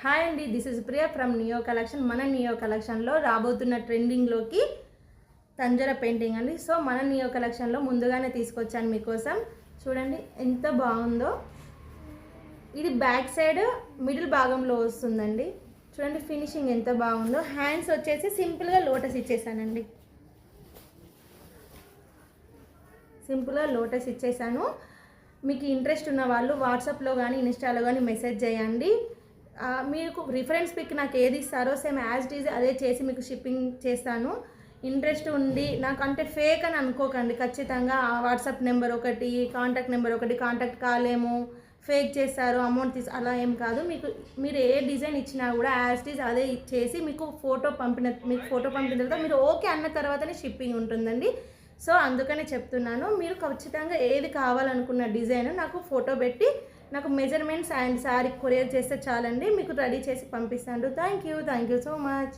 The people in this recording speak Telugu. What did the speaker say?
హాయ్ అండి, this is Priya from neo collection. మన నియో కలెక్షన్లో రాబోతున్న ట్రెండింగ్లోకి తంజర పెయింటింగ్ అండి. సో మన నియో కలెక్షన్లో ముందుగానే తీసుకొచ్చాను మీకోసం. చూడండి ఎంత బాగుందో. ఇది బ్యాక్ సైడ్ మిడిల్ భాగంలో వస్తుందండి. చూడండి ఫినిషింగ్ ఎంత బాగుందో. హ్యాండ్స్ వచ్చేసి సింపుల్గా లోటస్ ఇచ్చేసానండి. సింపుల్గా లోటస్ ఇచ్చేసాను. మీకు ఇంట్రెస్ట్ ఉన్న వాళ్ళు వాట్సాప్లో కానీ ఇన్స్టాలో కానీ మెసేజ్ చేయండి. మీకు రిఫరెన్స్ పిక్ నాకు ఏది ఇస్తారో సేమ్ యాజ్ ఇట్ ఈజ్ అదే చేసి మీకు షిప్పింగ్ చేస్తాను. ఇంట్రెస్ట్ ఉండి నాకంటే ఫేక్ అని అనుకోకండి. ఖచ్చితంగా వాట్సాప్ నెంబర్ ఒకటి, కాంటాక్ట్ నెంబర్ ఒకటి, కాంటాక్ట్ కాలేము, ఫేక్ చేస్తారు, అమౌంట్ అలా ఏం కాదు. మీరు ఏ డిజైన్ ఇచ్చినా కూడా యాజ్ ఇట్ ఈజ్ అదే ఇచ్చేసి మీకు ఫోటో పంపిన తర్వాత మీరు ఓకే అన్న తర్వాతనే షిప్పింగ్ ఉంటుందండి. సో అందుకనే చెప్తున్నాను, మీరు ఖచ్చితంగా ఏది కావాలనుకున్న డిజైన్ నాకు ఫోటో పెట్టి నాకు మెజర్మెంట్స్ అండ్ శారీ కొరియర్ చేస్తే చాలండి, మీకు రెడీ చేసి పంపిస్తాను. Thank you so much.